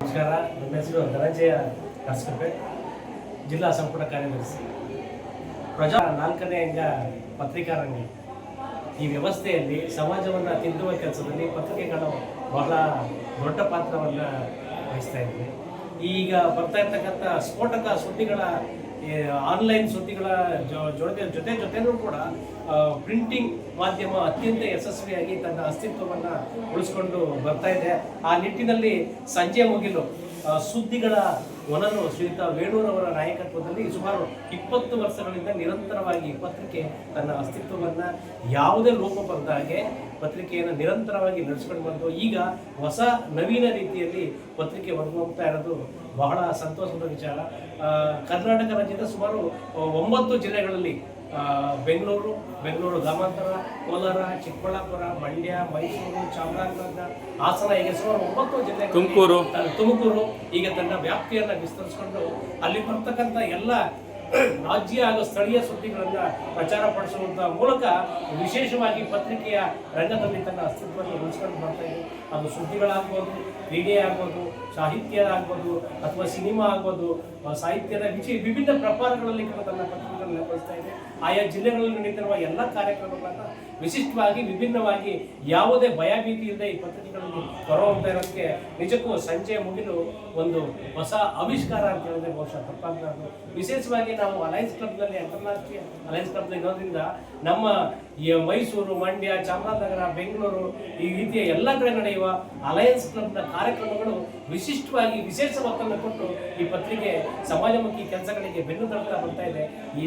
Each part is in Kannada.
ನಮಸ್ಕಾರ. ನನ್ನ ಹೆಸರು ಧನಂಜಯ ಕರ್ಸ್ಕಪೆ, ಜಿಲ್ಲಾ ಸಂಪುಟ ಕಾರ್ಯದರ್ಶಿ. ಪ್ರಜಾ 4ನೇ ಅಂಗ ಪತ್ರಿಕಾ ರಂಗ. ಈ ವ್ಯವಸ್ಥೆಯಲ್ಲಿ ಸಮಾಜವನ್ನು ತಿದ್ದುವ ಕೆಲಸದಲ್ಲಿ ಪತ್ರಿಕೆಗಳು ಬಹಳ ದೊಡ್ಡ ಪಾತ್ರವನ್ನು ವಹಿಸ್ತಾ ಇವೆ. ಈಗ ಬರ್ತಾ ಇರ್ತಕ್ಕಂಥ ಸ್ಫೋಟಕ ಸುದ್ದಿಗಳ ಆನ್ಲೈನ್ ಸುದ್ದಿಗಳ ಜೊತೆನೂ ಕೂಡ ಪ್ರಿಂಟಿಂಗ್ ಮಾಧ್ಯಮ ಅತ್ಯಂತ ಯಶಸ್ವಿಯಾಗಿ ತನ್ನ ಅಸ್ತಿತ್ವವನ್ನು ಉಳಿಸ್ಕೊಂಡು ಬರ್ತಾ ಇದೆ. ಆ ನಿಟ್ಟಿನಲ್ಲಿ ಸಂಜೆ ಮುಗಿಲು ಸುದ್ದಿಗಳ ಒನನು ಶ್ರೀಯುತ ವೇಣೂರವರ ನಾಯಕತ್ವದಲ್ಲಿ ಸುಮಾರು 20 ವರ್ಷಗಳಿಂದ ನಿರಂತರವಾಗಿ ಪತ್ರಿಕೆ ತನ್ನ ಅಸ್ತಿತ್ವವನ್ನು ಯಾವುದೇ ಲೋಪ ಬಂದ ಹಾಗೆ ಪತ್ರಿಕೆಯನ್ನು ನಿರಂತರವಾಗಿ ನಡೆಸ್ಕೊಂಡು ಬಂದು ಈಗ ಹೊಸ ನವೀನ ರೀತಿಯಲ್ಲಿ ಪತ್ರಿಕೆ ಹೊರಗೋಗ್ತಾ ಇರೋದು ಬಹಳ ಸಂತೋಷದ ವಿಚಾರ. ಕರ್ನಾಟಕ ರಾಜ್ಯದ ಸುಮಾರು 9 ಜಿಲ್ಲೆಗಳಲ್ಲಿ ಬೆಂಗಳೂರು ಗ್ರಾಮಾಂತರ, ಕೋಲಾರ, ಚಿಕ್ಕಬಳ್ಳಾಪುರ, ಮಂಡ್ಯ, ಮೈಸೂರು, ಚಾಮರಾಜನಗರ, ಹಾಸನ, ಹೀಗೆ ಸುಮಾರು 9 ಜಿಲ್ಲೆ, ತುಮಕೂರು ಈಗ ತನ್ನ ವ್ಯಾಪ್ತಿಯನ್ನು ವಿಸ್ತರಿಸಿಕೊಂಡು ಅಲ್ಲಿ ಬರ್ತಕ್ಕಂಥ ಎಲ್ಲ ರಾಜ್ಯ ಹಾಗೂ ಸ್ಥಳೀಯ ಸುದ್ದಿಗಳನ್ನು ಪ್ರಚಾರ ಪಡಿಸುವಂಥ ಮೂಲಕ ವಿಶೇಷವಾಗಿ ಪತ್ರಿಕೆಯ ರಂಗದಲ್ಲಿ ತನ್ನ ಅಸ್ತಿತ್ವವನ್ನು ಉಳಿಸ್ಕೊಂಡು ಬರ್ತಾ ಇದೆ. ಅದು ಸುದ್ದಿಗಳಾಗ್ಬೋದು, ಕ್ರೀಡೆ ಆಗ್ಬೋದು, ಸಾಹಿತ್ಯ ಆಗ್ಬೋದು, ಅಥವಾ ಸಿನಿಮಾ ಆಗ್ಬೋದು, ಸಾಹಿತ್ಯದ ವಿಭಿನ್ನ ಪ್ರಕಾರಗಳಲ್ಲಿ ಕೂಡ ತನ್ನ ಪತ್ರಿಕೆಗಳನ್ನು ನಿರ್ವಹಿಸ್ತಾ ಇದೆ. ಆಯಾ ಜಿಲ್ಲೆಗಳಲ್ಲಿ ನಡೀತಿರುವ ಎಲ್ಲ ಕಾರ್ಯಕ್ರಮಗಳನ್ನು ವಿಶಿಷ್ಟವಾಗಿ ವಿಭಿನ್ನವಾಗಿ ಯಾವುದೇ ಭಯಭೀತಿ ಇಲ್ಲದೆ ಈ ಪತ್ರಿಕೆಗಳಲ್ಲಿ ಹೊರಹೊಮ್ತಾ ಇರೋದಕ್ಕೆ ನಿಜಕ್ಕೂ ಸಂಜೆ ಮುಗಿಲು ಒಂದು ಹೊಸ ಆವಿಷ್ಕಾರ ಅಂತ ಹೇಳಿದ್ರೆ ಬಹುಶಃ ತಪ್ಪಾಗಲಾರದು. ವಿಶೇಷವಾಗಿ ನಾವು ಅಲಯನ್ಸ್ ಕ್ಲಬ್ನಲ್ಲಿ, ಅಂತಾರಾಷ್ಟ್ರೀಯ ಅಲಯನ್ಸ್ ಕ್ಲಬ್ನಲ್ಲಿ ಇರೋದ್ರಿಂದ ನಮ್ಮ ಮೈಸೂರು, ಮಂಡ್ಯ, ಚಾಮರಾಜನಗರ, ಬೆಂಗಳೂರು ಈ ರೀತಿಯ ಎಲ್ಲ ಕಡೆ ನಡೆಯುವ ಅಲಯನ್ಸ್ ಕ್ಲಬ್ನ ಕಾರ್ಯಕ್ರಮಗಳು ವಿಶಿಷ್ಟವಾಗಿ ವಿಶೇಷ ಒತ್ತನ್ನು ಕೊಟ್ಟು ಈ ಪತ್ರಿಕೆ ಸಮಾಜಮುಖಿ ಕೆಲಸಗಳಿಗೆ ಬೆನ್ನು ತಡ್ತಾ ಬರ್ತಾ ಇದೆ. ಈ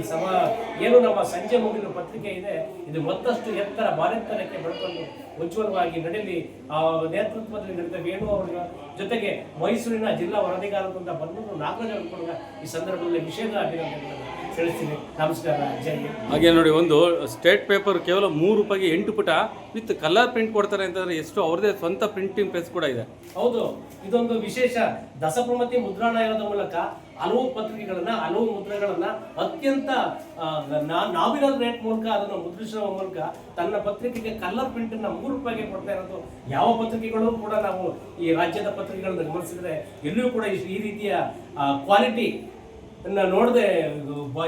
ಏನು ನಮ್ಮ ಸಂಜೆ ಮುಗಿಲು ಪತ್ರಿಕೆ ಇದೆ, ಇದು ಮತ್ತಷ್ಟು ಎತ್ತರ ಭಾರತಕ್ಕೆ ಬೆಳ್ಕೊಂಡು ಉಜ್ವಲವಾಗಿ ನಡೆಯಲಿ. ಆ ನೇತೃತ್ವದಲ್ಲಿ ನಡೆದ ವೇಣು ಅವರ ಜೊತೆಗೆ ಮೈಸೂರಿನ ಜಿಲ್ಲಾ ವರದಿಗಾರರಿಂದ ಬಂದು ನಾಗರಾಜ್ ಕೂಡ ಈ ಸಂದರ್ಭದಲ್ಲಿ ವಿಶೇಷ ಅಭಿನಂದನೆ ತಿಳಿಸ್ತೀನಿ. ನಮಸ್ಕಾರ, ಜೈ ಹಿಂದ್. ಹಾಗೆ ನೋಡಿ, ಒಂದು ಸ್ಟೇಟ್ ಪೇಪರ್ ಕೇವಲ ₹3 8 ಪುಟ ವಿತ್ ಕಲರ್ ಪ್ರಿಂಟ್ ಕೊಡ್ತಾರೆ ಅಂತಂದ್ರೆ ಎಷ್ಟು ಅವ್ರದೇ ಸ್ವಂತ ಪ್ರಿಂಟಿಂಗ್ ಪ್ರೆಸ್ ಕೂಡ ಇದೆ. ಹೌದು, ಇದೊಂದು ವಿಶೇಷ. ದಸಪ್ರಮತಿ ಮುದ್ರಣಾಲಯದ ಮೂಲಕ ಹಲವು ಪತ್ರಿಕೆಗಳನ್ನ, ಹಲವು ಮುದ್ರೆಗಳನ್ನ ಅತ್ಯಂತ ನಾಮಿನಲ್ ರೇಟ್ ಮೂಲಕ ಅದನ್ನು ಮುದ್ರಿಸುವ ಮೂಲಕ ತನ್ನ ಪತ್ರಿಕೆಗೆ ಕಲರ್ ಪ್ರಿಂಟ್ ಅನ್ನ ₹3 ಕೊಡ್ತಾ ಇರೋದು ಯಾವ ಪತ್ರಿಕೆಗಳು ಕೂಡ ನಾವು ಈ ರಾಜ್ಯದ ಪತ್ರಿಕೆಗಳನ್ನು ಗಮನಿಸಿದ್ರೆ ಎಲ್ಲಿಯೂ ಕೂಡ ಈ ರೀತಿಯ ಕ್ವಾಲಿಟಿ ನೋಡದೆ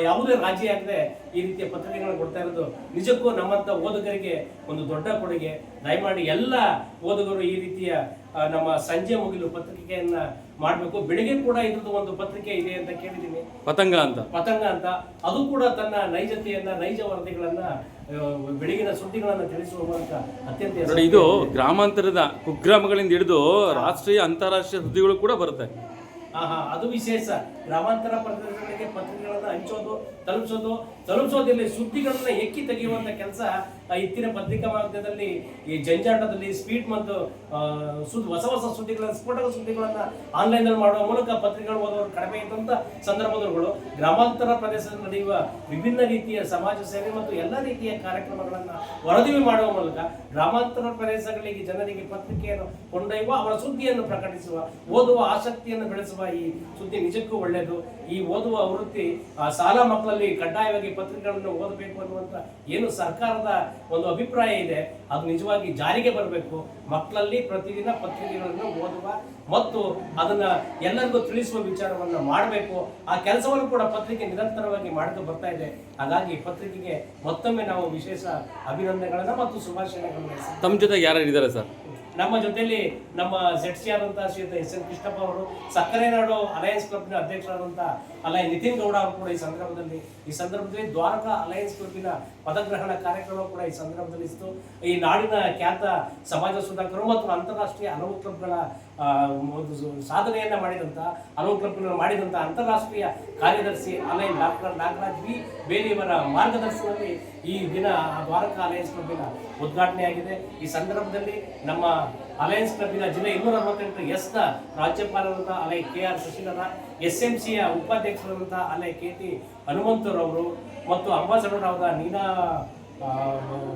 ಯಾವುದೇ ರಾಜಿ ಆಗದೆ ಈ ರೀತಿಯ ಪತ್ರಿಕೆಗಳನ್ನು ಕೊಡ್ತಾ ಇರೋದು ನಿಜಕ್ಕೂ ನಮ್ಮಂಥ ಓದುಗರಿಗೆ ಒಂದು ದೊಡ್ಡ ಕೊಡುಗೆ. ದಯಮಾಡಿ ಎಲ್ಲ ಓದುಗರು ಈ ರೀತಿಯ ನಮ್ಮ ಸಂಜೆ ಮುಗಿಲು ಪತ್ರಿಕೆಯನ್ನ ಮಾಡಬೇಕು. ಬೆಳಿಗ್ಗೆ ಕೂಡ ಇದ್ರದ್ದು ಒಂದು ಪತ್ರಿಕೆ ಇದೆ ಅಂತ ಕೇಳಿದ್ದೀನಿ, ಪತಂಗ ಅಂತ. ಅದು ಕೂಡ ತನ್ನ ನೈಜತೆಯನ್ನ, ನೈಜ ವರದಿಗಳನ್ನ, ಬೆಳಗಿನ ಸುದ್ದಿಗಳನ್ನು ತಿಳಿಸುವ ಮೂಲಕ ಅತ್ಯಂತ ಇದು ಗ್ರಾಮಾಂತರದ ಕುಗ್ರಾಮಗಳಿಂದ ಹಿಡಿದು ರಾಷ್ಟ್ರೀಯ ಅಂತಾರಾಷ್ಟ್ರೀಯ ಸುದ್ದಿಗಳು ಕೂಡ ಬರುತ್ತೆ. ಅದು ವಿಶೇಷ. ಗ್ರಾಮಾಂತರ ಪ್ರದೇಶಗಳಿಗೆ ಪತ್ರಿಕೆಗಳನ್ನು ಹಂಚೋದು, ತಲುಪಿಸೋದಿಲ್ಲ, ಸುದ್ದಿಗಳನ್ನ ಎಕ್ಕಿ ತೆಗೆಯುವಂತ ಕೆಲಸ ಇತ್ತಿನ ಪತ್ರಿಕಾ ಮಾಧ್ಯಮದಲ್ಲಿ ಈ ಜಂಜಾಟದಲ್ಲಿ ಸ್ಪೀಡ್ ಮತ್ತು ಹೊಸ ಸುದ್ದಿಗಳನ್ನ, ಸ್ಫೋಟಕ ಸುದ್ದಿಗಳನ್ನ ಆನ್ಲೈನ್ ನಲ್ಲಿ ಮಾಡುವ ಮೂಲಕ ಪತ್ರಿಕೆಗಳು ಓದೋರು ಕಡಿಮೆ ಇದ್ದಂತ ಸಂದರ್ಭದಗಳು ಗ್ರಾಮಾಂತರ ಪ್ರದೇಶದಲ್ಲಿ ನಡೆಯುವ ವಿಭಿನ್ನ ರೀತಿಯ ಸಮಾಜ ಸೇವೆ ಮತ್ತು ಎಲ್ಲ ರೀತಿಯ ಕಾರ್ಯಕ್ರಮಗಳನ್ನ ವರದಿ ಮಾಡುವ ಮೂಲಕ ಗ್ರಾಮಾಂತರ ಪ್ರದೇಶಗಳಿಗೆ ಜನರಿಗೆ ಪತ್ರಿಕೆಯನ್ನು ಕೊಂಡೊಯ್ಯುವ, ಅವರ ಸುದ್ದಿಯನ್ನು ಪ್ರಕಟಿಸುವ, ಓದುವ ಆಸಕ್ತಿಯನ್ನು ಬೆಳೆಸುವ ಈ ಸುದ್ದಿ ನಿಜಕ್ಕೂ ಒಳ್ಳೆಯದು. ಈ ಓದುವ ವೃತ್ತಿ ಶಾಲಾ ಮಕ್ಕಳಲ್ಲಿ ಕಡ್ಡಾಯವಾಗಿ ಪತ್ರಿಕೆಗಳನ್ನು ಓದಬೇಕು ಅನ್ನುವಂಥ ಏನು ಸರ್ಕಾರದ ಒಂದು ಅಭಿಪ್ರಾಯ ಇದೆ, ಅದು ನಿಜವಾಗಿ ಜಾರಿಗೆ ಬರಬೇಕು. ಮಕ್ಕಳಲ್ಲಿ ಪ್ರತಿದಿನ ಪತ್ರಿಕೆಗಳನ್ನು ಓದುವ ಮತ್ತು ಅದನ್ನ ಎಲ್ಲರಿಗೂ ತಿಳಿಸುವ ವಿಚಾರವನ್ನು ಮಾಡಬೇಕು. ಆ ಕೆಲಸವನ್ನು ಕೂಡ ಪತ್ರಿಕೆ ನಿರಂತರವಾಗಿ ಮಾಡ್ತಾ ಬರ್ತಾ ಇದೆ. ಹಾಗಾಗಿ ಪತ್ರಿಕೆಗೆ ಮತ್ತೊಮ್ಮೆ ನಾವು ವಿಶೇಷ ಅಭಿನಂದನೆಗಳನ್ನ ಮತ್ತು ಶುಭಾಶಯಗಳನ್ನು. ತಮ್ಮ ಜೊತೆ ಯಾರು ಇದ್ದಾರೆ ಸರ್? ನಮ್ಮ ಜೊತೆಯಲ್ಲಿ ನಮ್ಮ ZC ಆದಂತಹ ಶ್ರೀಯುತ SN ಕೃಷ್ಣಪ್ಪ ಅವರು, ಸಕ್ಕರೆ ನಾಡು ಅಲಯನ್ಸ್ ಕ್ಲಬ್ನ ಅಧ್ಯಕ್ಷರಾದಂತಹ ನಿತಿನ್ ಗೌಡ ಅವರು ಕೂಡ ಈ ಸಂದರ್ಭದಲ್ಲಿ ದ್ವಾರಕಾ ಅಲಯನ್ಸ್ ಕ್ಲಬ್ನ ಪದಗ್ರಹಣ ಕಾರ್ಯಕ್ರಮ ಕೂಡ ಈ ಸಂದರ್ಭದಲ್ಲಿ ಇತ್ತು. ಈ ನಾಡಿನ ಖ್ಯಾತ ಸಮಾಜ ಸುಧಾಕರು ಮತ್ತು ಅಂತಾರಾಷ್ಟ್ರೀಯ ಹಲವು ಕ್ಲಬ್ಗಳ ಸಾಧನೆಯನ್ನ ಹಲವು ಕ್ಲಬ್ಗಳನ್ನು ಮಾಡಿದಂತಹ ಅಂತಾರಾಷ್ಟ್ರೀಯ ಕಾರ್ಯದರ್ಶಿ ಡಾಕ್ಟರ್ ನಾಗರಾಜ್ ವಿ ಬೇಲಿಯವರ ಮಾರ್ಗದರ್ಶನದಲ್ಲಿ ಈ ದಿನ ದ್ವಾರಕಾ ಅಲಯನ್ಸ್ ಕ್ಲಬ್ನ ಉದ್ಘಾಟನೆಯಾಗಿದೆ. ಈ ಸಂದರ್ಭದಲ್ಲಿ ನಮ್ಮ ಅಲಯನ್ಸ್ ಕ್ಲಬ್ನ ಜಿಲ್ಲೆ 268 ನ ರಾಜ್ಯಪಾಲರಾದಂತಹ KR ಶಶಿಧರ, SMCಯ ಉಪಾಧ್ಯಕ್ಷರಾದಂತಹ KT ಹನುಮಂತರವರು ಮತ್ತು ಅಂಬಾಸಡರ್ ಆದ ನೀನಾ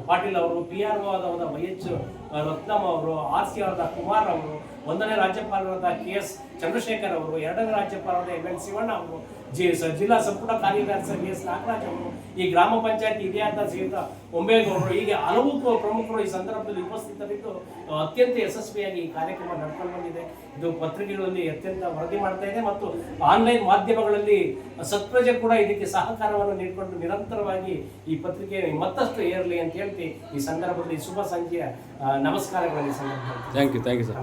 ಪಾಟೀಲ್ ಅವರು, PRO ಆದವರ YH ರತ್ನಮ್ ಅವರು, RC ಆದ ಕುಮಾರ್ ಅವರು, ಒಂದನೇ ರಾಜ್ಯಪಾಲರಾದ KS ಚಂದ್ರಶೇಖರ್ ಅವರು, ಎರಡನೇ ರಾಜ್ಯಪಾಲರಾದ MN ಶಿವಣ್ಣ ಅವರು, ಜಿಲ್ಲಾ ಸಂಪುಟ ಕಾರ್ಯದರ್ಶಿ BS ನಾಗರಾಜ್ ಅವರು, ಈ ಗ್ರಾಮ ಪಂಚಾಯತ್ ಹಿರಿಯಾದ ಶ್ರೀಯುತ ಒಂಬೇಗೌಡರು, ಹೀಗೆ ಹಲವು ಪ್ರಮುಖರು ಈ ಸಂದರ್ಭದಲ್ಲಿ ಉಪಸ್ಥಿತರಿದ್ದು ಅತ್ಯಂತ ಯಶಸ್ವಿಯಾಗಿ ಈ ಕಾರ್ಯಕ್ರಮ ನಡ್ಕೊಂಡು ಬಂದಿದೆ. ಇದು ಪತ್ರಿಕೆಗಳಲ್ಲಿ ಅತ್ಯಂತ ವರದಿ ಮಾಡ್ತಾ ಇದೆ ಮತ್ತು ಆನ್ಲೈನ್ ಮಾಧ್ಯಮಗಳಲ್ಲಿ ಸತ್ಪ್ರಜೆ ಕೂಡ ಇದಕ್ಕೆ ಸಹಕಾರವನ್ನು ನೀಡಿಕೊಂಡು ನಿರಂತರವಾಗಿ ಈ ಪತ್ರಿಕೆ ಮತ್ತಷ್ಟು ಏರಲಿ ಅಂತ ಹೇಳ್ತಿ ಈ ಸಂದರ್ಭದಲ್ಲಿ ಶುಭ ಸಂಜೆಯ ನಮಸ್ಕಾರಗಳಲ್ಲಿ ಸಂದರ್ಭದಲ್ಲಿ ಥ್ಯಾಂಕ್ ಯು ಸರ್.